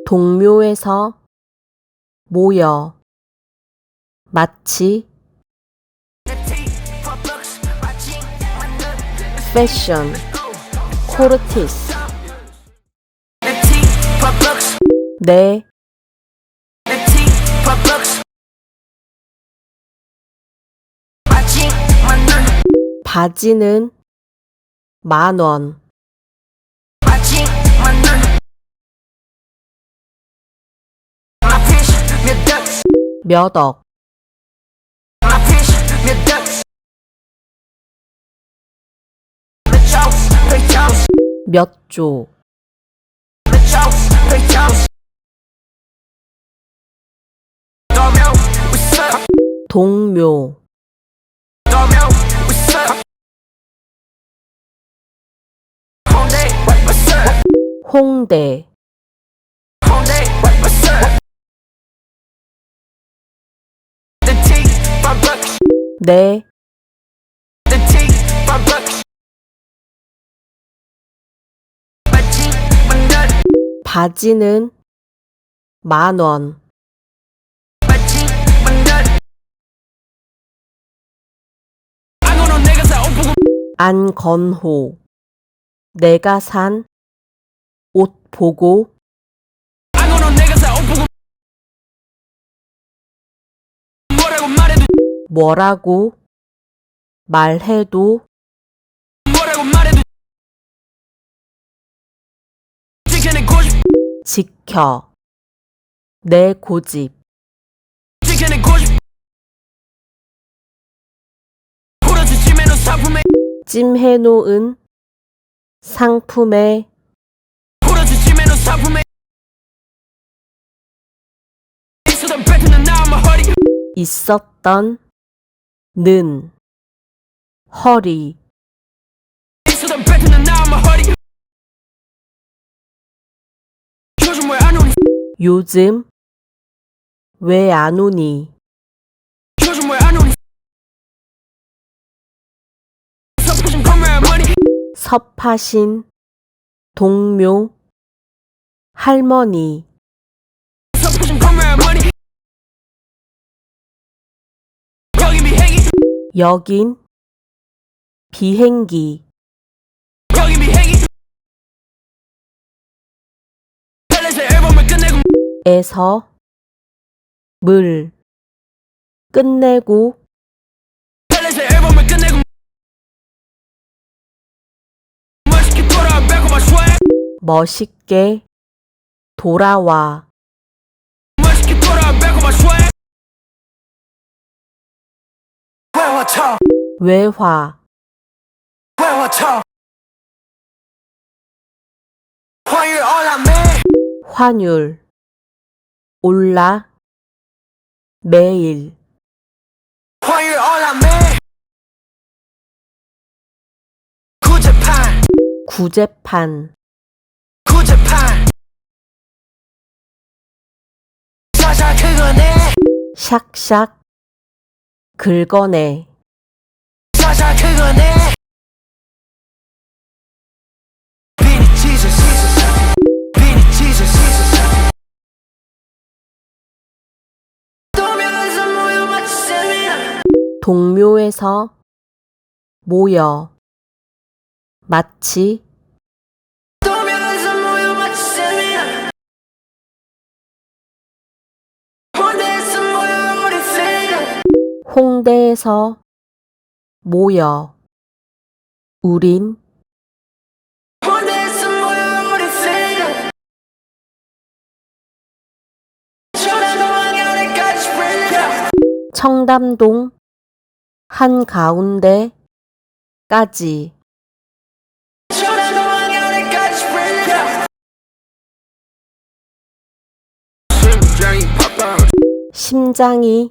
동묘에서 모여 마치 패션 코르티스 내 바지는 10,000원 몇억 몇 조 동묘 홍대 내 바지는 10,000원 안건호 내가 산 옷 보고 뭐라고 말해도 지켜 내 고집 찜해놓은 상품에 있었던 는 허리 요즘 왜 안 오니 섭하신 동묘 할머니 여긴 비행기 에서 물 끝내고 멋있게 돌아와 외화 환율 올라 매일 구제판 샥샥 긁어내 동묘에서 모여 마치 홍대에서 모여 우린 청담동 한가운데까지 심장이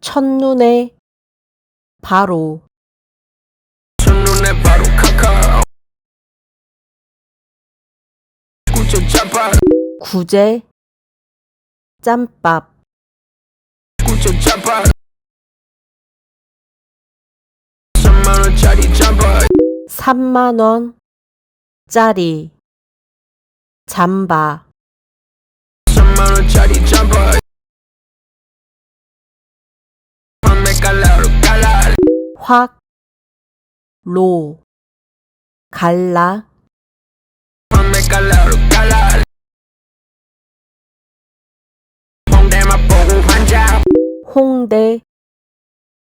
첫눈에 바로 구제 짬밥 3만원짜리 잠바 3만원짜리 잠바 3만원짜리 잠바 판매 갈라로 갈라 확, 로, 갈라, 판매 갈라로 갈라 홍대 맛보고 환장 홍대,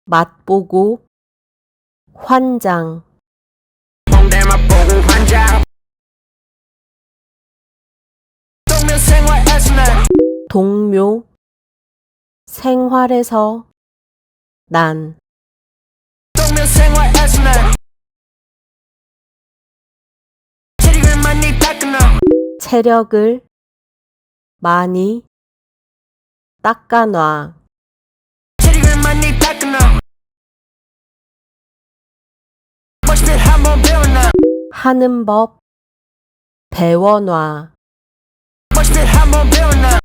맛보고, 환장, 홍대 맛보고 환장 동묘 생활에서 난 동묘, 생활에서, 난, 동묘 생활에서 난 체력을 많이 닦아놔 체력을 많이 닦아놔. 체력을 많이 닦아놔 멋있게 한번 배워놔 하는 법 배워놔. 멋있게 한번 배워놔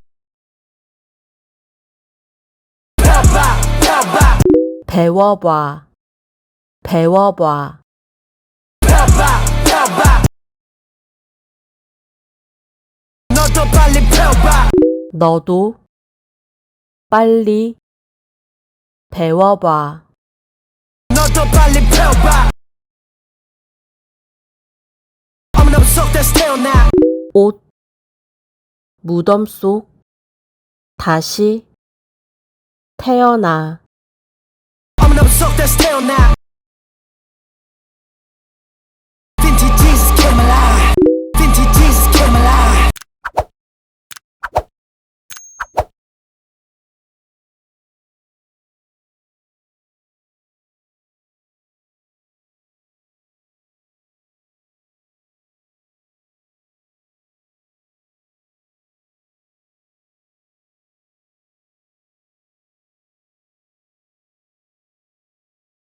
배워봐 배워봐 배워봐. 배워봐. 배워봐 배워봐 너도 빨리 배워봐 너도 빨리 배워봐. 너도 빨리 배워봐 어머나 속 다시 태어나 옷 무덤 속 다시 태어나. 어머나 속 다시 태어나